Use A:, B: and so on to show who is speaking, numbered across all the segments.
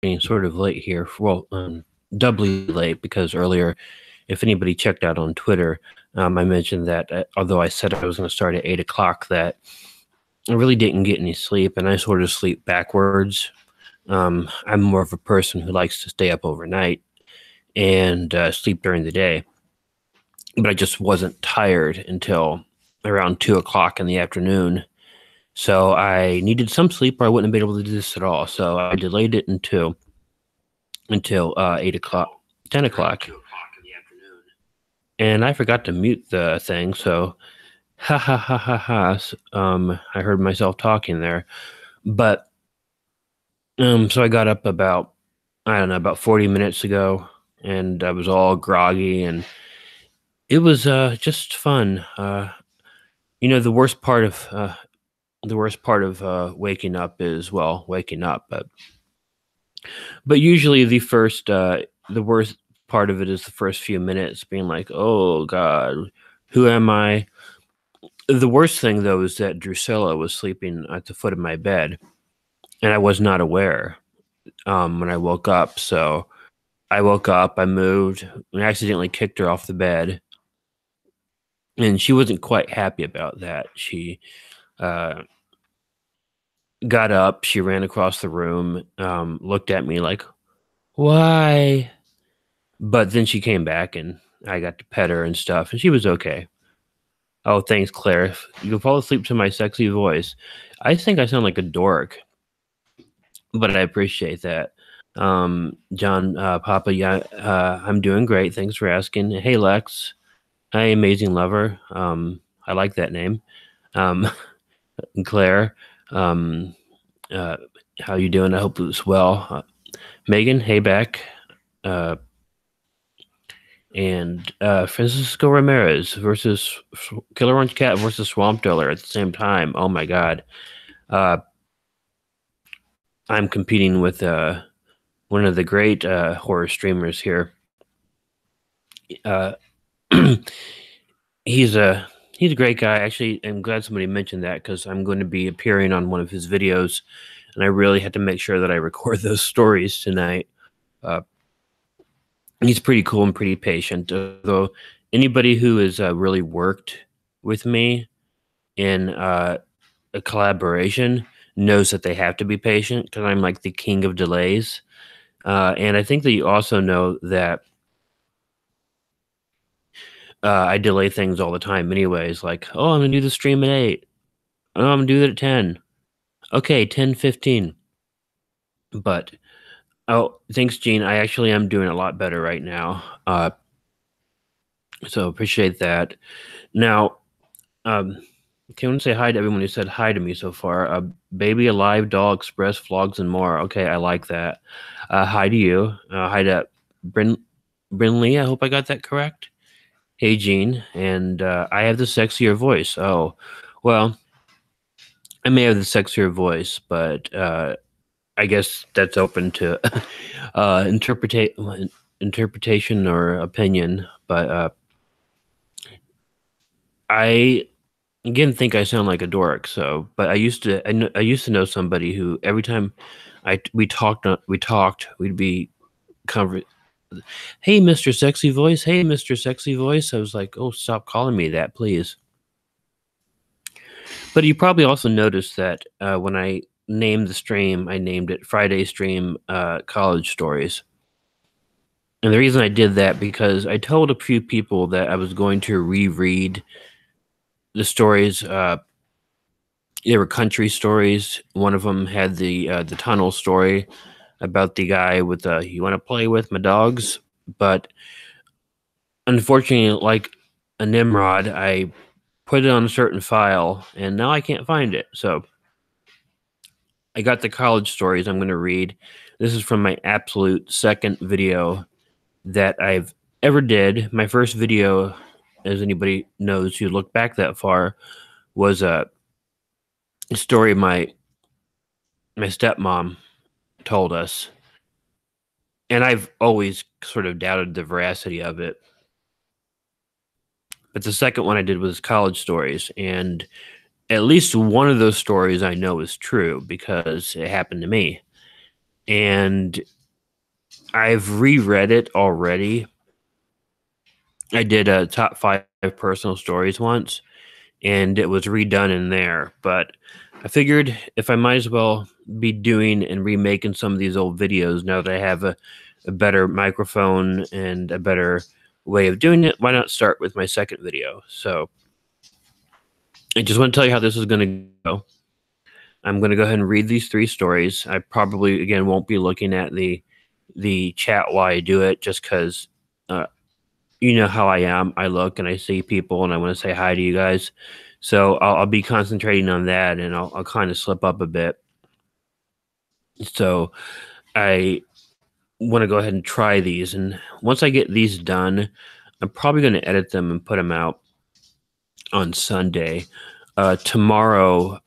A: being sort of late here. Well, doubly late because earlier, if anybody checked out on Twitter, I mentioned that although I said I was going to start at 8 o'clock, that I really didn't get any sleep, and I sort of sleep backwards. I'm more of a person who likes to stay up overnight and sleep during the day, but I just wasn't tired until around 2 o'clock in the afternoon. So I needed some sleep or I wouldn't have been able to do this at all. So I delayed it until 8 o'clock, 10 o'clock. And I forgot to mute the thing. So ha ha ha ha ha. I heard myself talking there. But so I got up about 40 minutes ago, and I was all groggy, and it was just fun. The worst part of waking up is, well, waking up, but usually the worst part of it is the first few minutes being like, oh God, who am I? The worst thing though is that Drusilla was sleeping at the foot of my bed, and I was not aware when I woke up. So I woke up, I moved, and accidentally kicked her off the bed, and she wasn't quite happy about that. She got up, she ran across the room, looked at me like, why? But then she came back, and I got to pet her and stuff, and she was okay. Oh, thanks, Claire. You can fall asleep to my sexy voice. I think I sound like a dork, but I appreciate that. John, Papa, yeah, I'm doing great. Thanks for asking. Hey, Lex. Hi, Amazing Lover. I like that name. Claire, how you doing? I hope it's well. Megan, hey back. And Francisco Ramirez versus Killer Orange Cat versus Swamp Dweller at the same time. Oh my God. I'm competing with one of the great horror streamers here. He's a great guy. Actually, I'm glad somebody mentioned that because I'm going to be appearing on one of his videos, and I really had to make sure that I record those stories tonight. He's pretty cool and pretty patient. Though anybody who has really worked with me in a collaboration knows that they have to be patient because I'm like the king of delays. And I think that you also know that I delay things all the time anyways. Like, oh, I'm going to do the stream at 8. Oh, I'm going to do that at 10. Okay, 10:15. But, oh, thanks, Gene. I actually am doing a lot better right now. So appreciate that. Now, can I say hi to everyone who said hi to me so far? Baby Alive, Doll Express, Vlogs, and more. Okay, I like that. Hi to you. Hi to Brinley. I hope I got that correct. Hey, Gene. And I have the sexier voice. Oh, well, I may have the sexier voice, but I guess that's open to interpretation or opinion. But I again think I sound like a dork. So, but I used to know somebody who every time we talked, we'd be hey, Mr. Sexy Voice. Hey, Mr. Sexy Voice. I was like, oh, stop calling me that, please. But you probably also noticed that when I named the stream, I named it Friday Stream College Stories. And the reason I did that because I told a few people that I was going to reread the stories. They were country stories. One of them had the tunnel story about the guy with you want to play with my dogs. But unfortunately, like a Nimrod, I put it on a certain file, and now I can't find it. So I got the college stories I'm going to read. This is from my absolute second video that I've ever did. My first video, as anybody knows who looked back that far, was a story my stepmom told us. And I've always sort of doubted the veracity of it. But the second one I did was college stories, and at least one of those stories I know is true because it happened to me. And I've reread it already. I did a top 5 personal stories once, and it was redone in there. But I figured if I might as well be doing and remaking some of these old videos now that I have a better microphone and a better way of doing it, why not start with my second video? So I just want to tell you how this is going to go. I'm going to go ahead and read these 3 stories. I probably, again, won't be looking at the chat while I do it, just because you know how I am. I look and I see people and I want to say hi to you guys. So I'll be concentrating on that, and I'll kind of slip up a bit. So I want to go ahead and try these. And once I get these done, I'm probably going to edit them and put them out on Sunday. Tomorrow,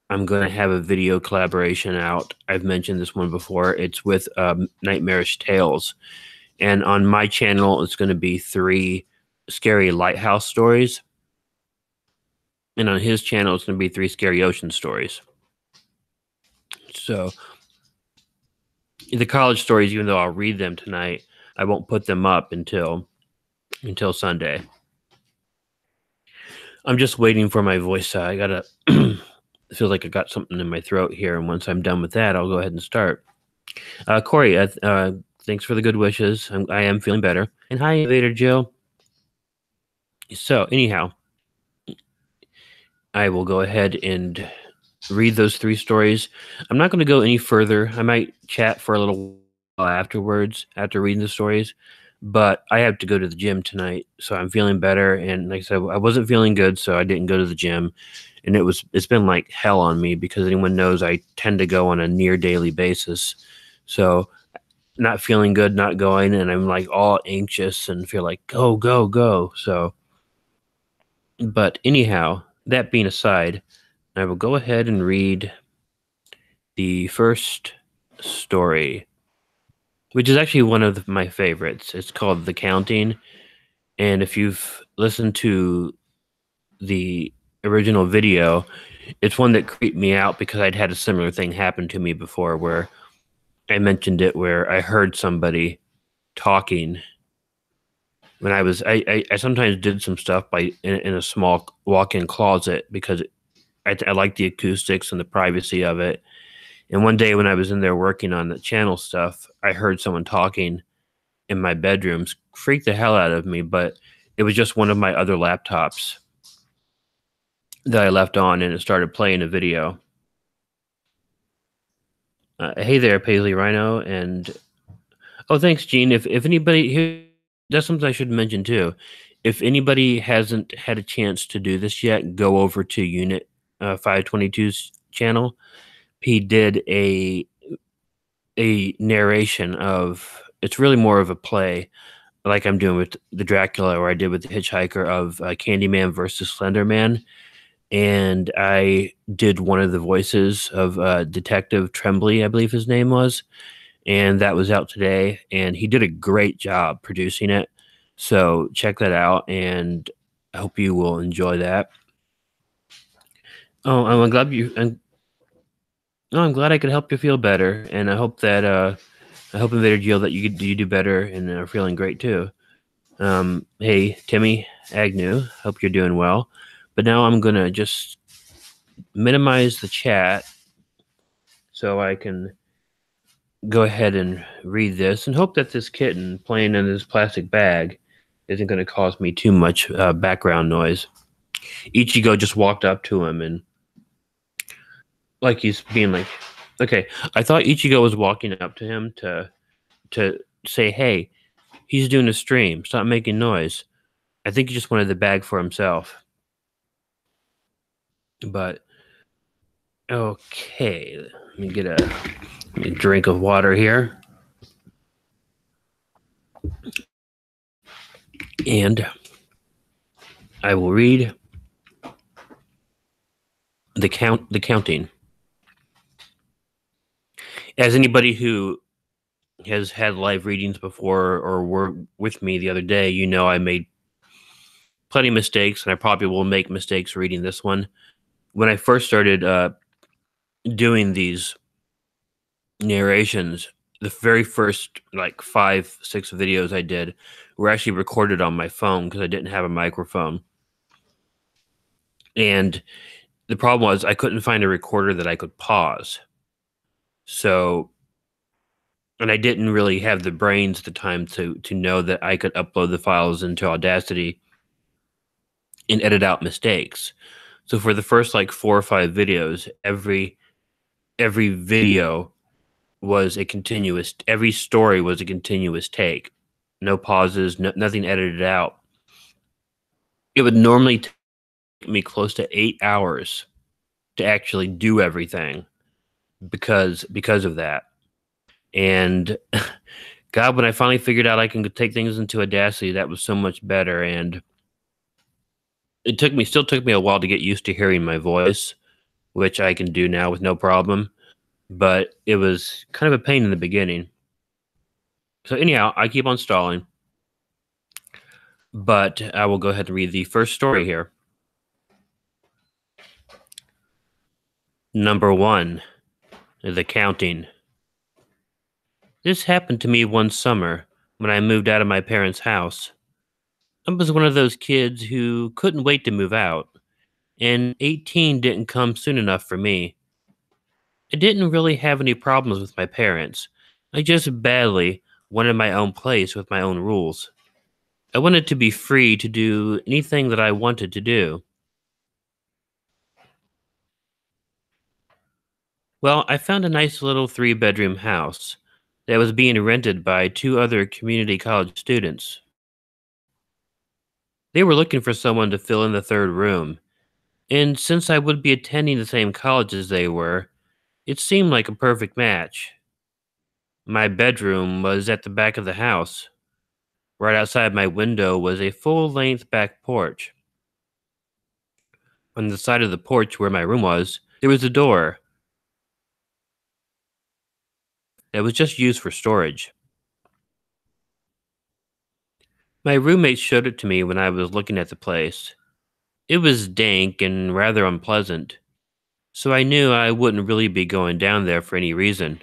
A: I'm going to have a video collaboration out. I've mentioned this one before. It's with Nightmarish Tales. And on my channel, it's going to be 3 scary lighthouse stories. And on his channel, it's going to be 3 scary ocean stories. So the college stories, even though I'll read them tonight, I won't put them up until Sunday. I'm just waiting for my voice. I gotta. It feels like I got something in my throat here, and once I'm done with that, I'll go ahead and start. Corey, thanks for the good wishes. I am feeling better. And hi, Invader Jill. So anyhow, I will go ahead and read those 3 stories. I'm not going to go any further. I might chat for a little while afterwards, after reading the stories, but I have to go to the gym tonight, so I'm feeling better. And like I said, I wasn't feeling good, so I didn't go to the gym. And it's been like hell on me, because anyone knows I tend to go on a near daily basis. So not feeling good, not going, and I'm like all anxious and feel like go, go, go. So, but anyhow, that being aside, I will go ahead and read the first story, which is actually one of my favorites. It's called The Counting. And if you've listened to the original video, it's one that creeped me out because I'd had a similar thing happen to me before, where I mentioned it, where I heard somebody talking when I sometimes did some stuff in a small walk-in closet, because I like the acoustics and the privacy of it. And one day when I was in there working on the channel stuff, I heard someone talking in my bedroom. Freaked the hell out of me, but it was just one of my other laptops that I left on, and it started playing a video. Hey there, Paisley Rhino, and oh, thanks, Gene. If anybody here, that's something I should mention too. If anybody hasn't had a chance to do this yet, go over to Unit 522's channel. He did a narration of, it's really more of a play, like I'm doing with the Dracula, or I did with the Hitchhiker, of Candyman versus Slenderman. And I did one of the voices of Detective Tremblay, I believe his name was. And that was out today. And he did a great job producing it. So check that out, and I hope you will enjoy that. Oh, I'm glad I'm glad I could help you feel better, and I hope that I hope, Invader Jill, that you do better and are feeling great too. Hey, Timmy Agnew, hope you're doing well. But now I'm gonna just minimize the chat so I can go ahead and read this, and hope that this kitten playing in this plastic bag isn't going to cause me too much background noise. Ichigo just walked up to him, and like he's being like, okay, I thought Ichigo was walking up to him to say, hey, he's doing a stream, stop making noise. I think he just wanted the bag for himself. But okay, let me get a drink of water here. And I will read the counting. As anybody who has had live readings before or were with me the other day, you know I made plenty of mistakes, and I probably will make mistakes reading this one. When I first started doing these narrations, the very first like 5, 6 videos I did were actually recorded on my phone because I didn't have a microphone. And the problem was I couldn't find a recorder that I could pause. So, and I didn't really have the brains at the time to know that I could upload the files into Audacity and edit out mistakes. So for the first like 4 or 5 videos, every video was a continuous every story was a continuous take. No pauses, nothing edited out. It would normally take me close to 8 hours to actually do everything because of that. And God, when I finally figured out I can take things into Audacity, that was so much better. And still took me a while to get used to hearing my voice, which I can do now with no problem. But it was kind of a pain in the beginning. So anyhow, I keep on stalling. But I will go ahead and read the first story here. Number 1, The Counting. This happened to me one summer when I moved out of my parents' house. I was one of those kids who couldn't wait to move out, and 18 didn't come soon enough for me. I didn't really have any problems with my parents. I just badly wanted my own place with my own rules. I wanted to be free to do anything that I wanted to do. Well, I found a nice little 3-bedroom house that was being rented by 2 other community college students. They were looking for someone to fill in the third room, and since I would be attending the same college as they were, it seemed like a perfect match. My bedroom was at the back of the house. Right outside my window was a full length back porch. On the side of the porch where my room was, there was a door that was just used for storage. My roommate showed it to me when I was looking at the place. It was dank and rather unpleasant, so I knew I wouldn't really be going down there for any reason.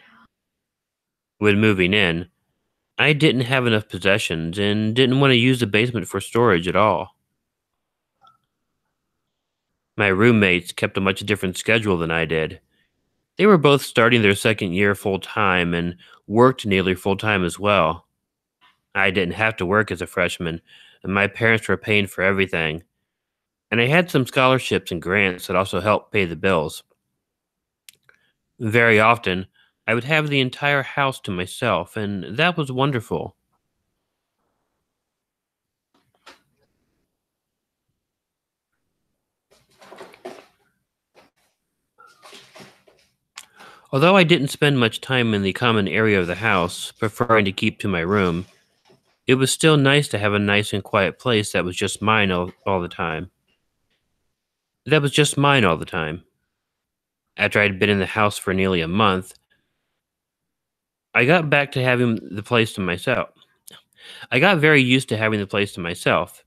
A: When moving in, I didn't have enough possessions and didn't want to use the basement for storage at all. My roommates kept a much different schedule than I did. They were both starting their second year full time and worked nearly full time as well. I didn't have to work as a freshman, and my parents were paying for everything. And I had some scholarships and grants that also helped pay the bills. Very often, I would have the entire house to myself, and that was wonderful. Although I didn't spend much time in the common area of the house, preferring to keep to my room, it was still nice to have a nice and quiet place that was just mine all the time. That was just mine all the time. After I'd been in the house for nearly a month, I got back to having the place to myself. I got very used to having the place to myself.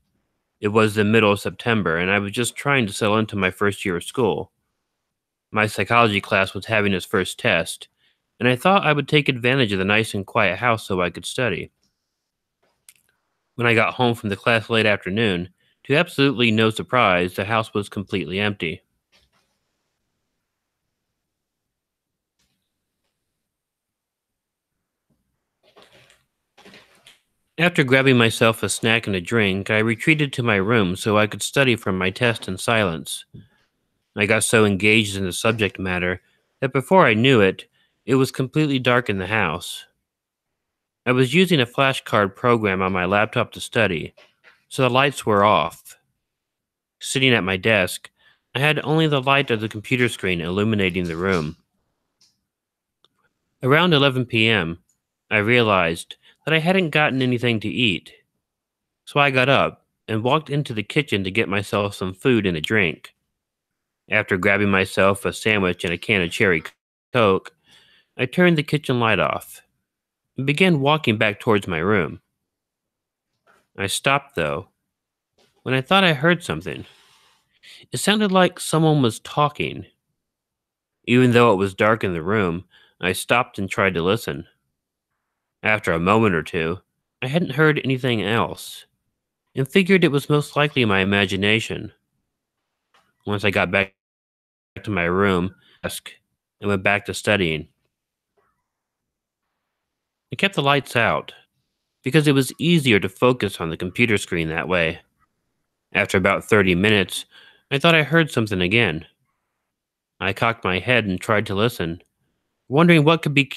A: It was the middle of September, and I was just trying to settle into my first year of school. My psychology class was having its first test, and I thought I would take advantage of the nice and quiet house so I could study. When I got home from the class late afternoon, to absolutely no surprise, the house was completely empty. After grabbing myself a snack and a drink, I retreated to my room so I could study for my test in silence. I got so engaged in the subject matter that before I knew it, it was completely dark in the house. I was using a flashcard program on my laptop to study, so the lights were off. Sitting at my desk, I had only the light of the computer screen illuminating the room. Around 11 p.m., I realized that I hadn't gotten anything to eat, so I got up and walked into the kitchen to get myself some food and a drink. After grabbing myself a sandwich and a can of cherry Coke, I turned the kitchen light off and began walking back towards my room. I stopped, though, when I thought I heard something. It sounded like someone was talking. Even though it was dark in the room, I stopped and tried to listen. After a moment or two, I hadn't heard anything else, and figured it was most likely my imagination. Once I got back to my room, desk, and went back to studying, I kept the lights out, because it was easier to focus on the computer screen that way. After about 30 minutes, I thought I heard something again. I cocked my head and tried to listen, wondering what could be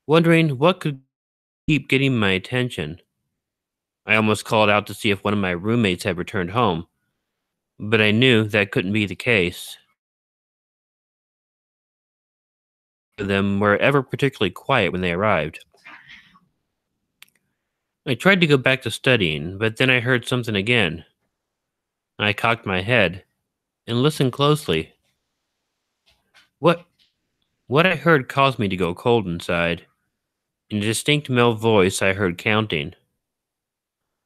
A: wondering what could keep getting my attention. I almost called out to see if one of my roommates had returned home, but I knew that couldn't be the case. None of them were ever particularly quiet when they arrived. I tried to go back to studying, but then I heard something again. I cocked my head and listened closely. What what I heard caused me to go cold inside. In a distinct male voice, I heard counting.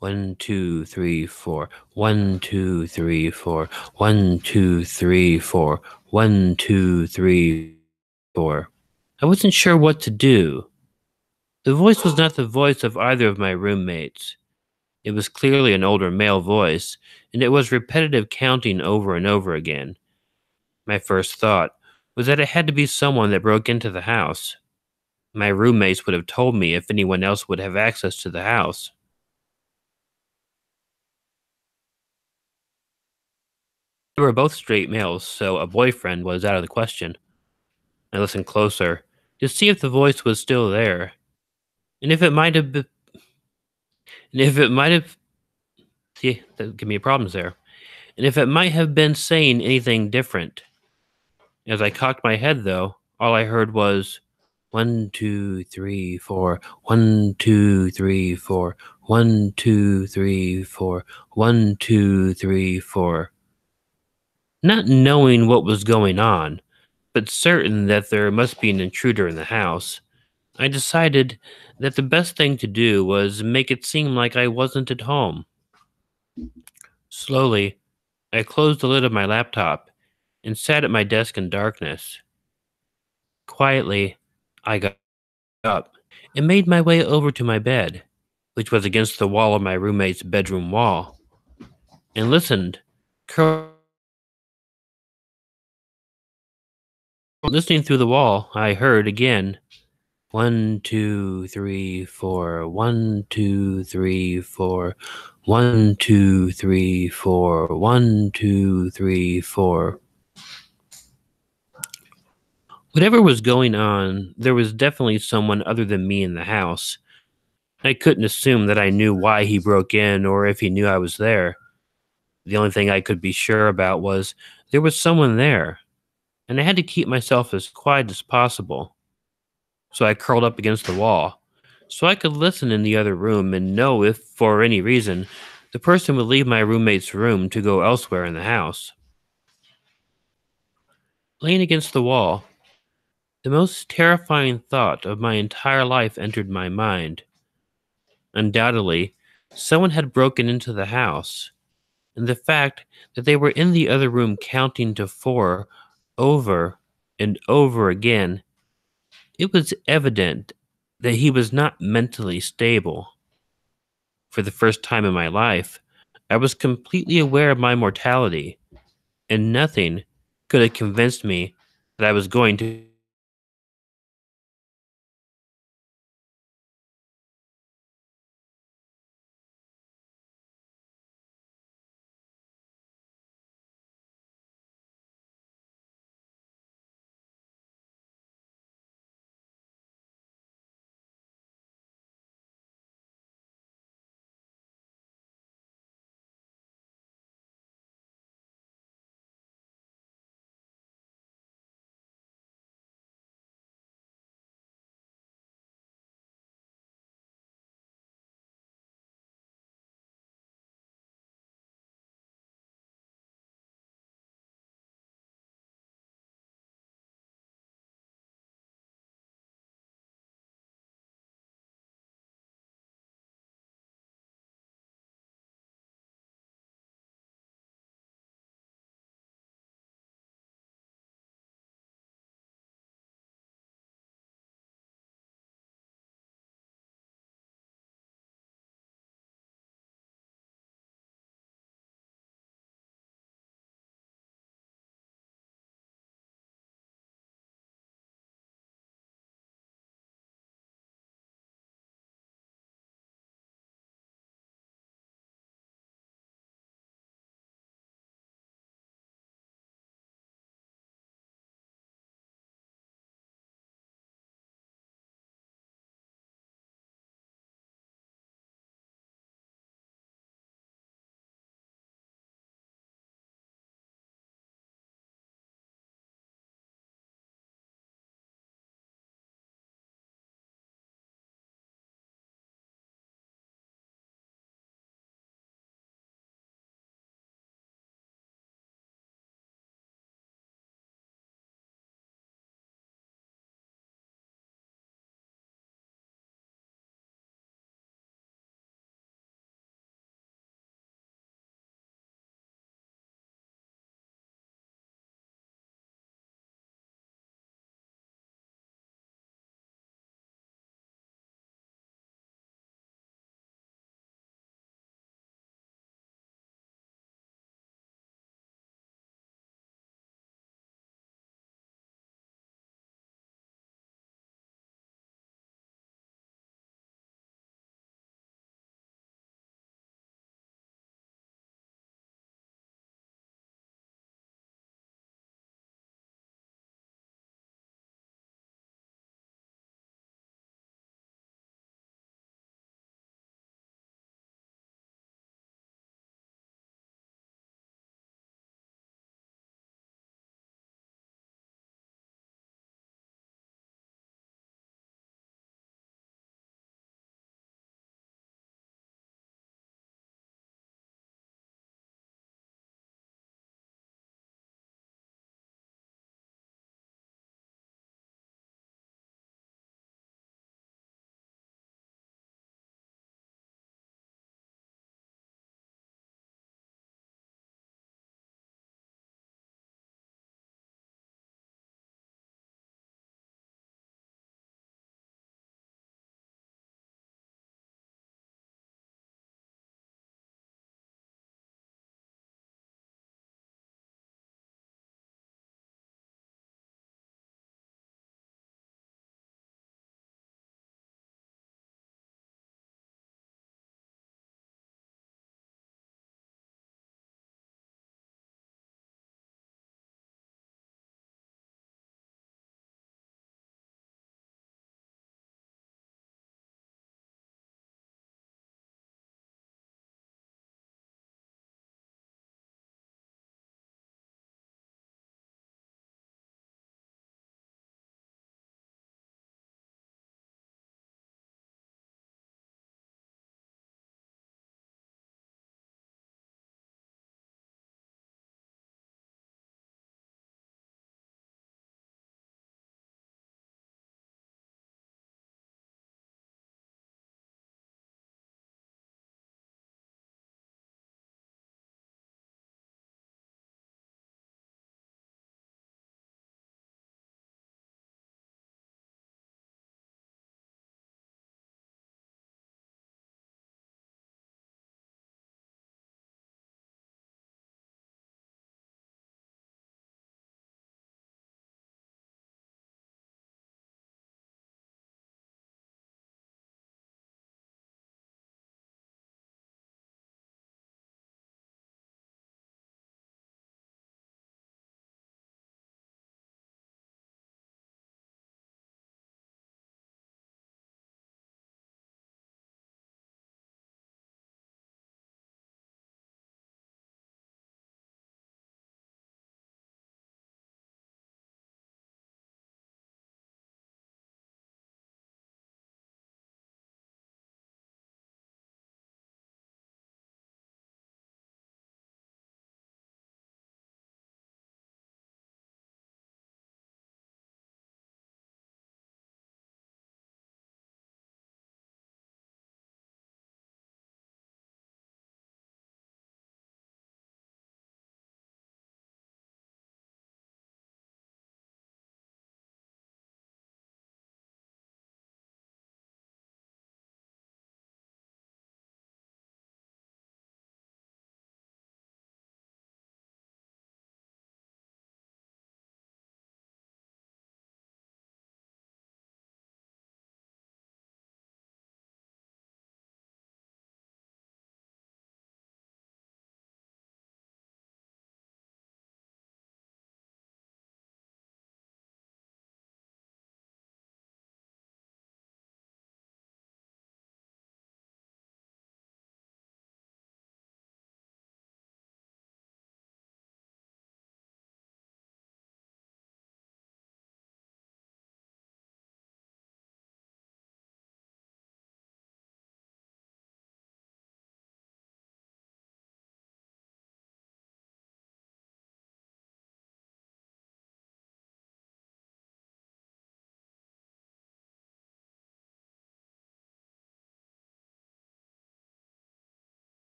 A: 1, 2, 3, 4. 1, 2, 3, 4. 1, 2, 3, 4. 1, 2, 3, 4. I wasn't sure what to do. The voice was not the voice of either of my roommates. It was clearly an older male voice, and it was repetitive counting over and over again. My first thought was that it had to be someone that broke into the house. My roommates would have told me if anyone else would have access to the house. They were both straight males, so a boyfriend was out of the question. I listened closer to see if the voice was still there, and if it might have been, and if it might have, see, that give me problems there, and if it might have been saying anything different. As I cocked my head, though, all I heard was 1, 2, 3, 4, 1, 2, 3, 4, 1, 2, 3, 4, 1, 2, 3, 4. Not knowing what was going on, but certain that there must be an intruder in the house, I decided that the best thing to do was make it seem like I wasn't at home. Slowly, I closed the lid of my laptop and sat at my desk in darkness. Quietly, I got up and made my way over to my bed, which was against the wall of my roommate's bedroom wall, and listened. Listening through the wall, I heard again 1, 2, 3, 4, 1, 2, 3, 4, 1, 2, 3, 4, 1, 2, 3, 4. Whatever was going on, there was definitely someone other than me in the house. I couldn't assume that I knew why he broke in or if he knew I was there. The only thing I could be sure about was there was someone there, and I had to keep myself as quiet as possible. So I curled up against the wall, so I could listen in the other room and know if, for any reason, the person would leave my roommate's room to go elsewhere in the house. Laying against the wall, the most terrifying thought of my entire life entered my mind. Undoubtedly, someone had broken into the house, and the fact that they were in the other room counting to 4 over and over again, it was evident that he was not mentally stable. For the first time in my life, I was completely aware of my mortality, and nothing could have convinced me that I was going to